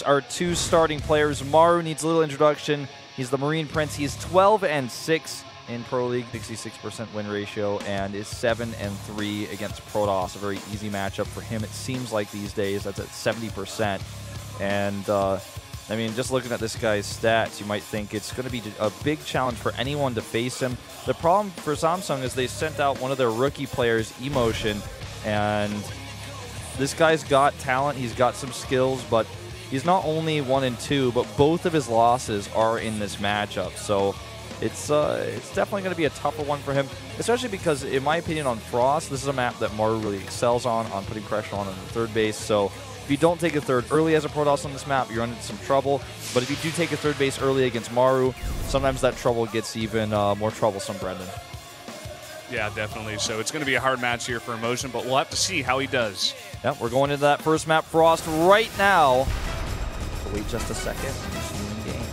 Our two starting players. Maru needs a little introduction. He's the Marine Prince. He's 12-6 in Pro League, 66% win ratio, and is 7-3 against Protoss. A very easy matchup for him, it seems like these days. That's at 70%. And, I mean, just looking at this guy's stats, you might think it's going to be a big challenge for anyone to face him. The problem for Samsung is they sent out one of their rookie players, eMotion, and this guy's got talent. He's got some skills, but he's not only 1-2, but both of his losses are in this matchup. So it's definitely going to be a tougher one for him, especially because, in my opinion, on Frost, this is a map that Maru really excels on putting pressure on the third base. So if you don't take a third early as a Protoss on this map, you're into some trouble. But if you do take a third base early against Maru, sometimes that trouble gets even more troublesome, Brendan. Yeah, definitely. So it's going to be a hard match here for eMotion, but we'll have to see how he does. Yep, we're going into that first map, Frost, right now. Wait just a second and see you in game.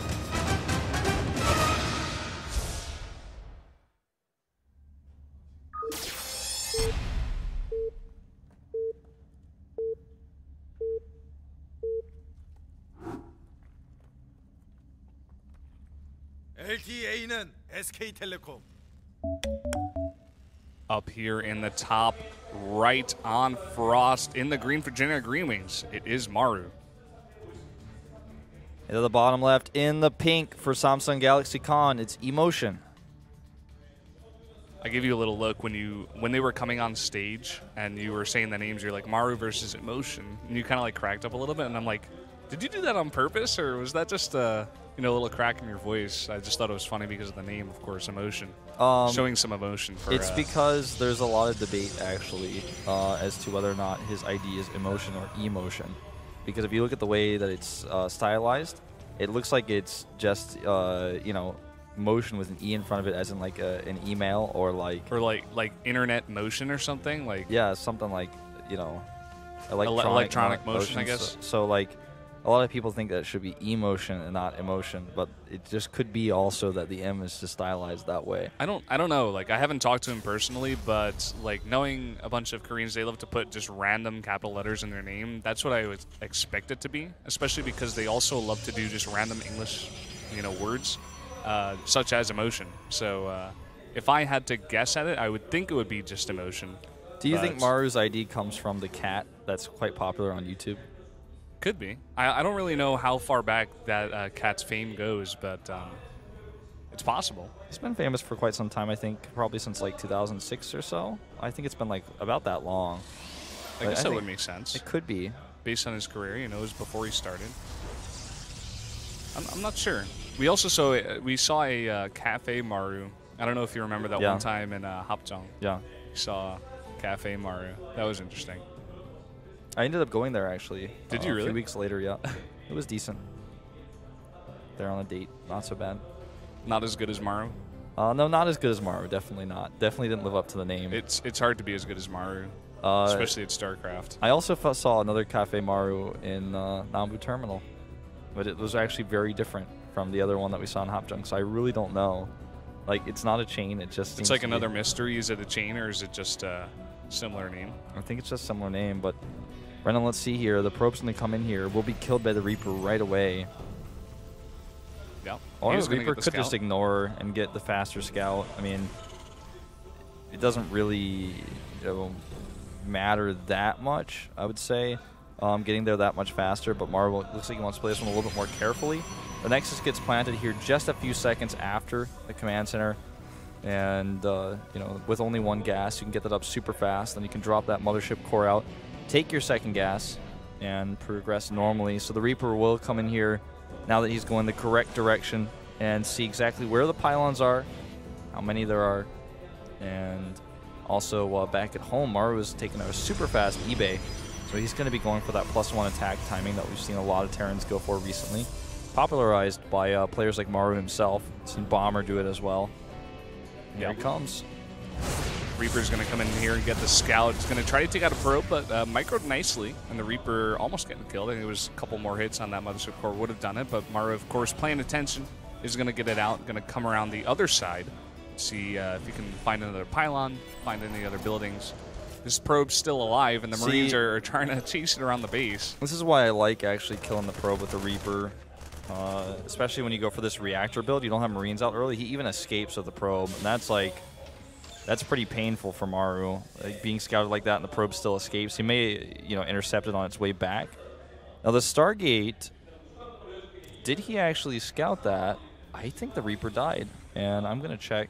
LTA는 SK텔레콤. Up here in the top right on Frost in the green for Virginia Green Wings, it is Maru. Into the bottom left in the pink for Samsung Galaxy Con, it's eMotion. I gave you a little look when they were coming on stage and you were saying the names. You're like Maru versus eMotion, and you kind of like cracked up a little bit. And I'm like, did you do that on purpose, or was that just a little crack in your voice? I just thought it was funny because of the name, of course, eMotion. Showing some emotion. It's because there's a lot of debate actually as to whether or not his ID is eMotion or eMotion. Because if you look at the way that it's stylized, it looks like it's just motion with an E in front of it, as in like an email or like internet motion or something, like yeah, something like electronic motion, I guess. So like a lot of people think that it should be eMotion and not eMotion, but it just could be also that the M is just stylized that way. I don't know. Like, I haven't talked to him personally, but like knowing a bunch of Koreans, they love to put just random capital letters in their name. That's what I would expect it to be, especially because they also love to do just random English, words, such as eMotion. So if I had to guess at it, I would think it would be just eMotion. Do you think Maru's ID comes from the cat that's quite popular on YouTube? Could be. I don't really know how far back that cat's fame goes, but it's possible. It's been famous for quite some time, I think, probably since like 2006 or so. I think it's been like about that long. I guess that would make sense. It could be. Based on his career, it was before he started. I'm not sure. We also saw a Cafe Maru. I don't know if you remember that one time in Hapjeong. Yeah. We saw Cafe Maru. That was interesting. I ended up going there, actually. Did you really? A few weeks later, yeah. It was decent. They're on a date. Not so bad. Not as good as Maru? No, not as good as Maru. Definitely not. Definitely didn't live up to the name. It's hard to be as good as Maru, especially at StarCraft. I also saw another Cafe Maru in Nambu Terminal, but it was actually very different from the other one that we saw in Hapjeong, so I really don't know. Like, it's not a chain. It just It's like another mystery. Is it a chain, or is it just a similar name? I think it's just a similar name, but Brendan, let's see here. The probe's going to come in here. We'll be killed by the Reaper right away. Yeah. Or the Reaper could just ignore and get the faster scout. I mean, it doesn't really matter that much, I would say, getting there that much faster. But Maru looks like he wants to play this one a little bit more carefully. The Nexus gets planted here just a few seconds after the command center. And, with only one gas, you can get that up super fast. Then you can drop that mothership core out. Take your second gas and progress normally. So the Reaper will come in here now that he's going the correct direction and see exactly where the pylons are, how many there are, and also back at home, Maru is taking a super fast eBay, so he's going to be going for that +1 attack timing that we've seen a lot of Terrans go for recently, popularized by players like Maru himself. We've seen Bomber do it as well. Here he comes. Reaper's going to come in here and get the scout. He's going to try to take out a probe, but microed nicely, and the Reaper almost getting killed. I think it was a couple more hits on that mothership core would have done it, but Maru, of course, paying attention, is going to get it out, going to come around the other side, see if he can find another pylon, find any other buildings, This probe's still alive, and the Marines are trying to chase it around the base. This is why I like actually killing the probe with the Reaper, especially when you go for this reactor build. You don't have Marines out early. He even escapes with the probe, and that's pretty painful for Maru. Like, being scouted like that, and the probe still escapes. He may, intercept it on its way back. Now the Stargate, did he actually scout that? I think the Reaper died, and I'm gonna check.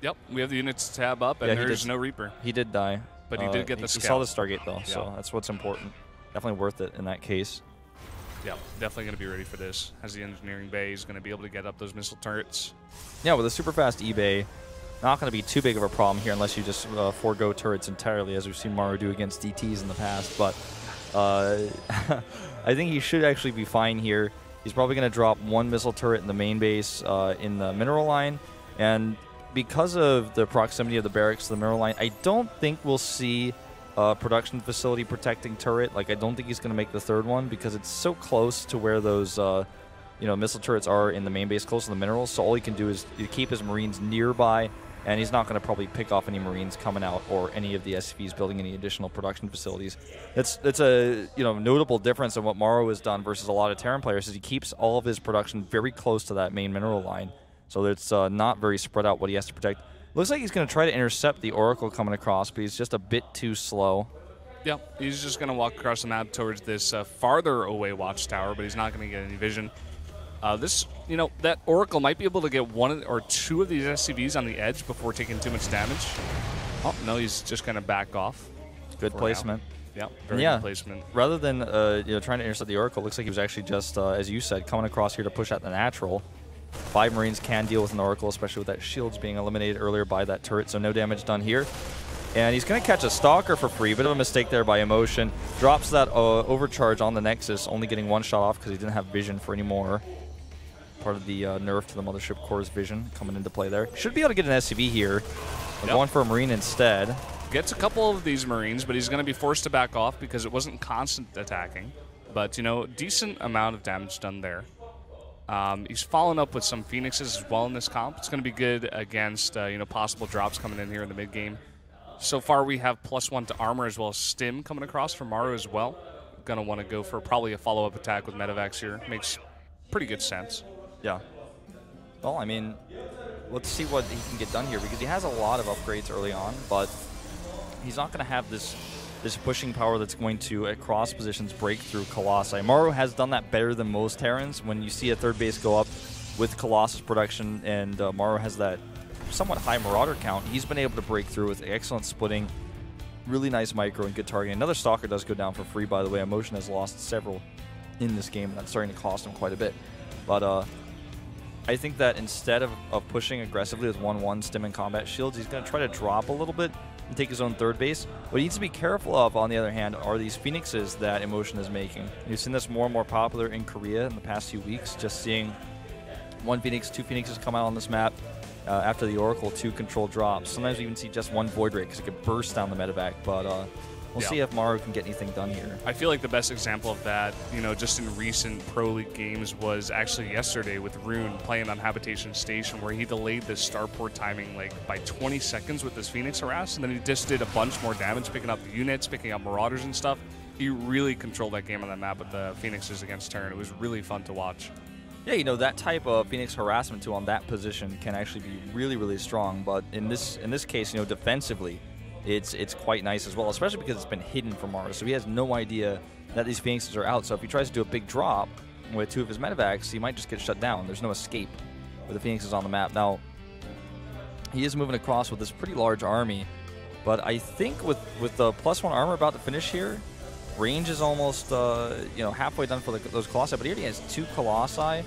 Yep, we have the units tab up, and there's no Reaper. He did die. But he did get the scout. He saw the Stargate, though, so that's what's important. Definitely worth it in that case. Yeah, definitely going to be ready for this. Has the engineering bay, is going to be able to get up those missile turrets. Yeah, with a super fast E-Bay, not going to be too big of a problem here unless you just forego turrets entirely, as we've seen Maru do against DTs in the past. But I think he should actually be fine here. He's probably going to drop one missile turret in the main base in the mineral line, and because of the proximity of the barracks to the mineral line, I don't think we'll see a production facility protecting turret. Like, I don't think he's going to make the third one because it's so close to where those, missile turrets are in the main base, close to the minerals. So all he can do is keep his Marines nearby, and he's not going to probably pick off any Marines coming out or any of the SCVs building any additional production facilities. That's a notable difference in what Maru has done versus a lot of Terran players. Is he keeps all of his production very close to that main mineral line. So it's not very spread out what he has to protect. Looks like he's going to try to intercept the Oracle coming across, but he's just a bit too slow. Yeah, he's just going to walk across the map towards this farther away watchtower, but he's not going to get any vision. That Oracle might be able to get one or two of these SCVs on the edge before taking too much damage. Oh, no, he's just going to back off. Good placement. Yeah, very good placement. Rather than trying to intercept the Oracle, looks like he was actually just, as you said, coming across here to push out the natural. 5 Marines can deal with an Oracle, especially with that shields being eliminated earlier by that turret, so no damage done here. And he's going to catch a Stalker for free. Bit of a mistake there by eMotion. Drops that overcharge on the Nexus, only getting one shot off because he didn't have vision for any more. Part of the nerf to the Mothership Core's vision coming into play there. Should be able to get an SCV here. Going for a Marine instead. Gets a couple of these Marines, but he's going to be forced to back off because it wasn't constant attacking. But, decent amount of damage done there. He's following up with some Phoenixes as well in this comp. It's going to be good against possible drops coming in here in the mid game. So far we have +1 to armor as well as stim coming across from Maru as well. Going to want to go for probably a follow-up attack with Medivacs here. Makes pretty good sense. Yeah. Well, I mean, let's see what he can get done here because he has a lot of upgrades early on, but he's not going to have this pushing power that's going to, at cross positions, break through Colossi. Maru has done that better than most Terrans. When you see a third base go up with Colossus production and Maru has that somewhat high Marauder count, he's been able to break through with excellent splitting, really nice micro, and good targeting. Another Stalker does go down for free, by the way. eMotion has lost several in this game, and that's starting to cost him quite a bit. But I think that instead of pushing aggressively with 1-1 stim and combat shields, he's going to try to drop a little bit and take his own third base. What he needs to be careful of, on the other hand, are these Phoenixes that eMotion is making. You've seen this more and more popular in Korea in the past few weeks, just seeing 1 Phoenix, 2 Phoenixes come out on this map after the Oracle, 2 control drops. Sometimes you even see just 1 Void Ray because it could burst down the medevac, but we'll see if Maru can get anything done here. I feel like the best example of that, just in recent Pro League games was actually yesterday with Rune playing on Habitation Station, where he delayed the starport timing by 20 seconds with his Phoenix Harass, and then he just did a bunch more damage, picking up the units, picking up Marauders and stuff. He really controlled that game on that map with the Phoenixes against Terran. It was really fun to watch. Yeah, that type of Phoenix harassment too on that position can actually be really, really strong. But in this case, defensively, it's quite nice as well, especially because it's been hidden from Maru. So he has no idea that these Phoenixes are out. So if he tries to do a big drop with 2 of his medevacs, he might just get shut down. There's no escape with the Phoenixes on the map. Now, he is moving across with this pretty large army, but I think with the +1 armor about to finish here, range is almost halfway done for those Colossi, but he already has 2 Colossi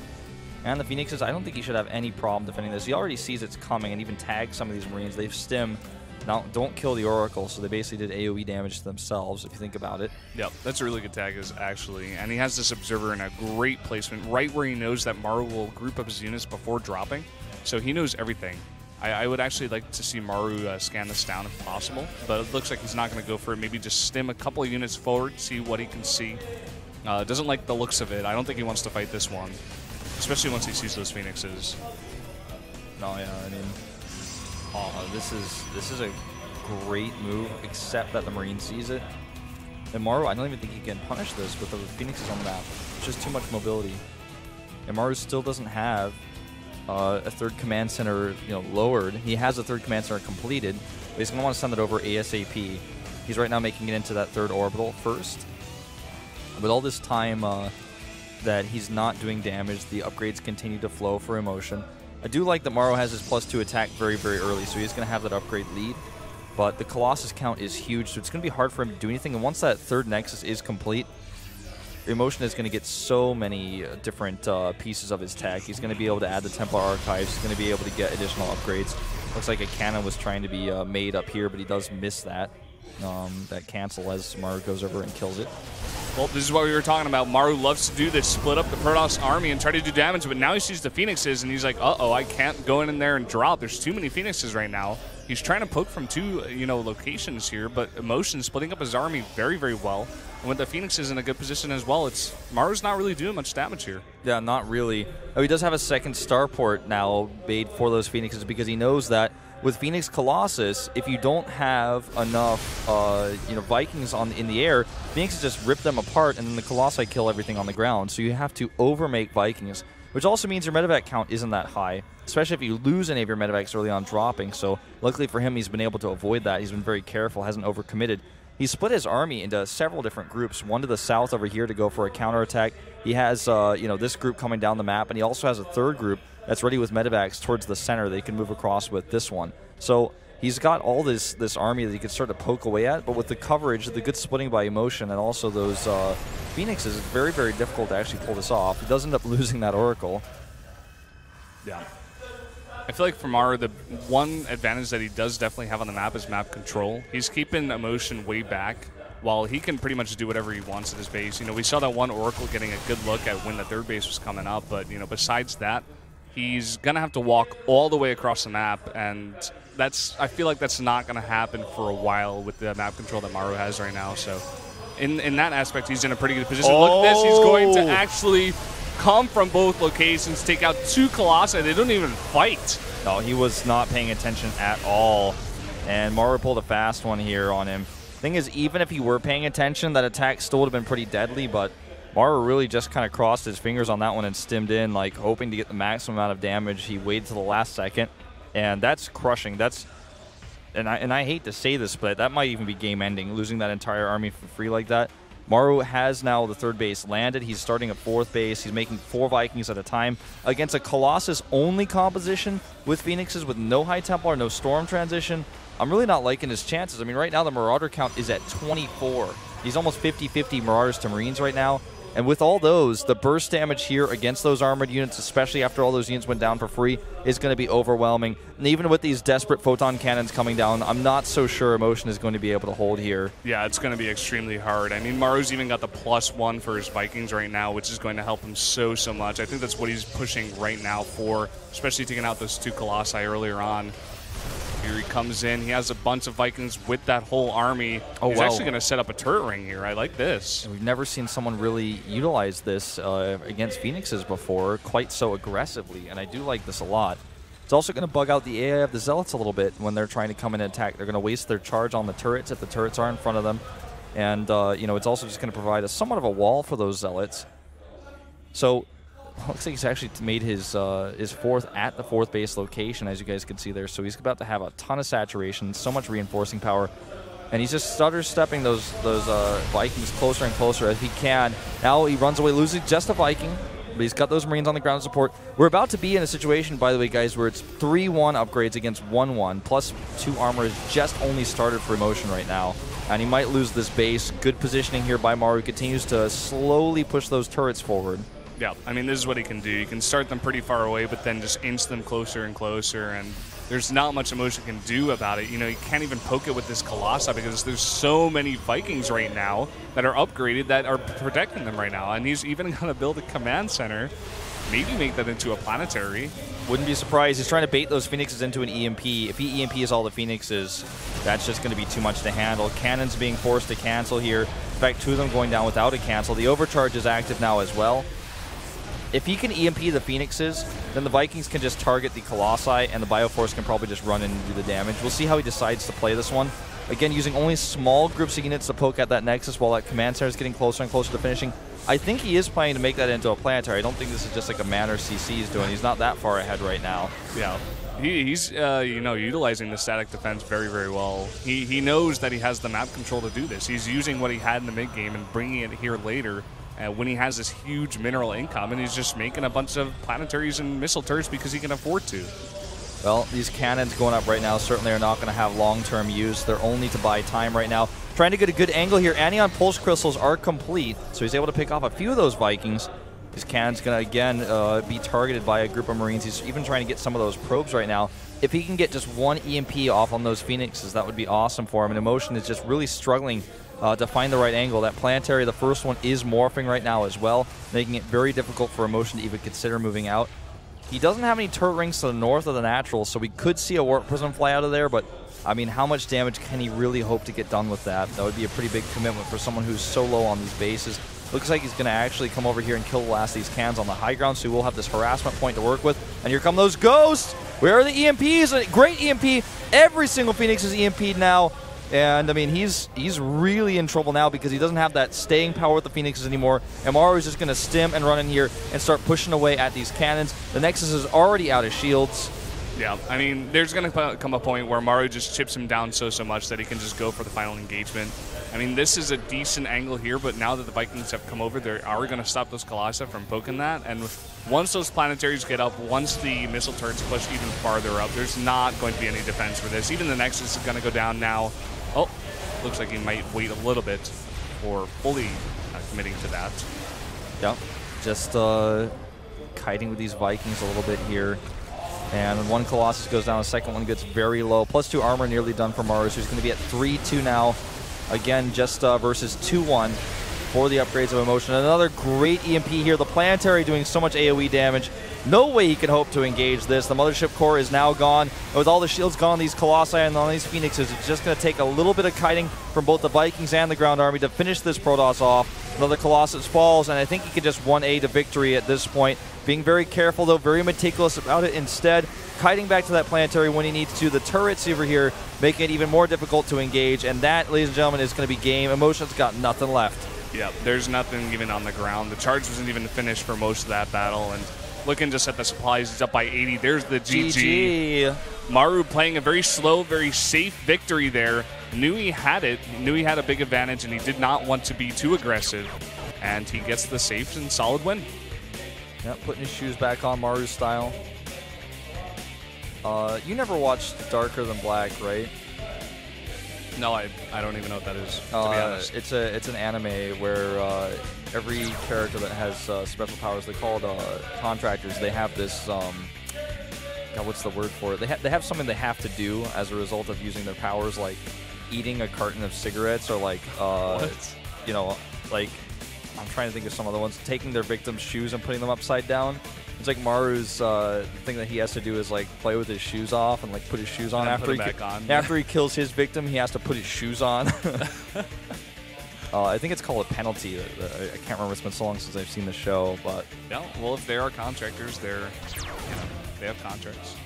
and the Phoenixes. I don't think he should have any problem defending this. He already sees it's coming and even tags some of these Marines. They've stim. Now, don't kill the Oracle, so they basically did AoE damage to themselves, if you think about it. Yep, that's a really good tag, actually. And he has this Observer in a great placement, right where he knows that Maru will group up his units before dropping. So he knows everything. I would actually like to see Maru scan this down if possible, but it looks like he's not going to go for it. Maybe just stim a couple of units forward, see what he can see. Doesn't like the looks of it. I don't think he wants to fight this one, especially once he sees those Phoenixes. No, yeah, I mean, this is a great move, except that the Marine sees it. And Maru, I don't even think he can punish this with the Phoenixes on the map. It's just too much mobility. And Maru still doesn't have a third command center, lowered. He has a third command center completed, but he's going to want to send it over ASAP. He's right now making it into that third orbital first. With all this time that he's not doing damage, the upgrades continue to flow for eMotion. I do like that Maru has his +2 attack very, very early, so he's going to have that upgrade lead. But the Colossus count is huge, so it's going to be hard for him to do anything. And once that third Nexus is complete, eMotion is going to get so many different pieces of his tech. He's going to be able to add the Templar Archives. He's going to be able to get additional upgrades. Looks like a cannon was trying to be made up here, but he does miss that. That cancel as Maru goes over and kills it. Well, this is what we were talking about. Maru loves to do this, split up the Protoss army and try to do damage, but now he sees the Phoenixes and he's like, uh-oh, I can't go in there and drop. There's too many Phoenixes right now. He's trying to poke from two, locations here, but eMotion splitting up his army very, very well. And with the Phoenixes in a good position as well, Maru's not really doing much damage here. Yeah, not really. Oh, he does have a second starport now made for those Phoenixes because he knows that with Phoenix Colossus, if you don't have enough, Vikings in the air, Phoenixes just rip them apart, and then the Colossi kill everything on the ground. So you have to overmake Vikings, which also means your medevac count isn't that high, especially if you lose any of your medevacs early on dropping. So luckily for him, he's been able to avoid that. He's been very careful, hasn't overcommitted. He split his army into several different groups, one to the south over here to go for a counterattack. He has, this group coming down the map, and he also has a third group that's ready with medevacs towards the center they can move across with this one. So he's got all this army that he can start to poke away at, but with the coverage, the good splitting by eMotion, and also those Phoenixes, it's very, very difficult to actually pull this off. He does end up losing that Oracle. Yeah. I feel like for Maru, the one advantage that he does definitely have on the map is map control. He's keeping eMotion way back, while he can pretty much do whatever he wants at his base. We saw that one Oracle getting a good look at when the third base was coming up, but, besides that, he's going to have to walk all the way across the map, and I feel like that's not going to happen for a while with the map control that Maru has right now. So in that aspect, he's in a pretty good position. Look at this. He's going to actually come from both locations, take out two Colossi. They don't even fight. No, he was not paying attention at all, and Maru pulled a fast one here on him. Thing is, even if he were paying attention, that attack still would have been pretty deadly, but Maru really just kind of crossed his fingers on that one and stimmed in, like hoping to get the maximum amount of damage. He waited to the last second, and that's crushing. And I hate to say this, but that might even be game-ending, losing that entire army for free like that. Maru has now the third base landed. He's starting at fourth base. He's making 4 Vikings at a time against a Colossus-only composition with Phoenixes with no High Templar, no Storm transition. I'm really not liking his chances. I mean, right now the Marauder count is at 24. He's almost 50-50 Marauders to Marines right now. And with all those, the burst damage here against those armored units, especially after all those units went down for free, is going to be overwhelming. And even with these desperate photon cannons coming down, I'm not so sure eMotion is going to be able to hold here. Yeah, it's going to be extremely hard. I mean, Maru's even got the +1 for his Vikings right now, which is going to help him so much. I think that's what he's pushing right now for, especially taking out those 2 Colossi earlier on. Here he comes in. He has a bunch of Vikings with that whole army. He's actually going to set up a turret ring here. I like this. We've never seen someone really utilize this against Phoenixes before quite so aggressively, and I do like this a lot. It's also going to bug out the AI of the Zealots a little bit when they're trying to come in and attack. They're going to waste their charge on the turrets if the turrets are in front of them. And, it's also just going to provide somewhat of a wall for those Zealots. So looks like he's actually made his fourth at the fourth base location, as you guys can see there. So he's about to have a ton of saturation, so much reinforcing power, and he's just stutter-stepping those Vikings closer and closer as he can. Now he runs away, losing just a Viking, but he's got those Marines on the ground support. We're about to be in a situation, by the way, guys, where it's 3-1 upgrades against 1-1, plus 2 armor is just only started for eMotion right now. And he might lose this base. Good positioning here by Maru. Continues to slowly push those turrets forward. Yeah, I mean, this is what he can do. You can start them pretty far away, but then just inch them closer and closer, and there's not much eMotion can do about it. You can't even poke it with this Colossi because there's so many Vikings right now that are upgraded that are protecting them right now, and he's even going to build a command center, maybe make that into a planetary. Wouldn't be surprised. He's trying to bait those Phoenixes into an EMP. If he EMPs all the Phoenixes, that's just going to be too much to handle. Cannons being forced to cancel here. In fact, 2 of them going down without a cancel. The overcharge is active now as well. If he can EMP the Phoenixes, then the Vikings can just target the Colossi, and the Bioforce can probably just run in and do the damage. We'll see how he decides to play this one. Again, using only small groups of units to poke at that Nexus while that Command Center is getting closer and closer to finishing. I think he is planning to make that into a planetary. I don't think this is just like a man or CC he's doing. He's not that far ahead right now. Yeah. He's you know, utilizing the static defense very, very well. He knows that he has the map control to do this. He's using what he had in the mid game and bringing it here later when he has this huge mineral income, and he's just making a bunch of planetaries and missile turrets because he can afford to. Well, these cannons going up right now certainly are not going to have long-term use. They're only to buy time right now. Trying to get a good angle here. Anion Pulse Crystals are complete, so he's able to pick off a few of those Vikings. His cannon's going to, again, be targeted by a group of Marines. He's even trying to get some of those probes right now. If he can get just one EMP off on those Phoenixes, that would be awesome for him. And eMotion is just really struggling to find the right angle. That planetary, the first one, is morphing right now as well, making it very difficult for eMotion to even consider moving out. He doesn't have any turret rings to the north of the natural, so we could see a Warp Prism fly out of there, but I mean, how much damage can he really hope to get done with that? That would be a pretty big commitment for someone who's so low on these bases. Looks like he's going to actually come over here and kill the last of these cans on the high ground, so we'll have this harassment point to work with. And here come those ghosts! Where are the EMPs? A great EMP! Every single Phoenix is EMP'd now. And, I mean, he's really in trouble now because he doesn't have that staying power with the Phoenixes anymore. And Maru is just going to stim and run in here and start pushing away at these cannons. The Nexus is already out of shields. Yeah, I mean, there's going to come a point where Maru just chips him down so much that he can just go for the final engagement. I mean, this is a decent angle here, but now that the Vikings have come over, they are going to stop those Colossi from poking that. And once those planetaries get up, once the missile turrets push even farther up, there's not going to be any defense for this. Even the Nexus is going to go down now. Oh, looks like he might wait a little bit for fully committing to that. Yep, just kiting with these Vikings a little bit here. And one Colossus goes down, the second one gets very low. +2 armor nearly done for Maru, so he's going to be at 3-2 now. Again, just versus 2-1 for the upgrades of eMotion. Another great EMP here. The planetary doing so much AoE damage. No way he can hope to engage this. The Mothership Core is now gone. And with all the shields gone on these Colossi and on these Phoenixes, it's just going to take a little bit of kiting from both the Vikings and the ground army to finish this Protoss off. Another Colossus falls, and I think he can just 1A to victory at this point. Being very careful, though, very meticulous about it instead. Kiting back to that planetary when he needs to. The turrets over here making it even more difficult to engage, and that, ladies and gentlemen, is going to be game. eMotion's got nothing left. Yeah, there's nothing even on the ground. The charge wasn't even finished for most of that battle, and looking just at the supplies, he's up by 80. There's the GG. Maru playing a very slow, very safe victory there. Knew he had it, knew he had a big advantage, and he did not want to be too aggressive. And he gets the safe and solid win. Yep, putting his shoes back on Maru style. You never watched Darker Than Black, right? No, I don't even know what that is, to be honest. It's an anime where every character that has special powers, they call it contractors. They have this, God, what's the word for it? They have something they have to do as a result of using their powers, like eating a carton of cigarettes, or like, you know, like, I'm trying to think of some other ones. Taking their victims' shoes and putting them upside down. It's like Maru's thing that he has to do is like play with his shoes off and like put his shoes on after after he kills his victim. He has to put his shoes on. I think it's called a penalty. I can't remember. It's been so long since I've seen the show, but yeah. Well, if they are contractors, they have contracts.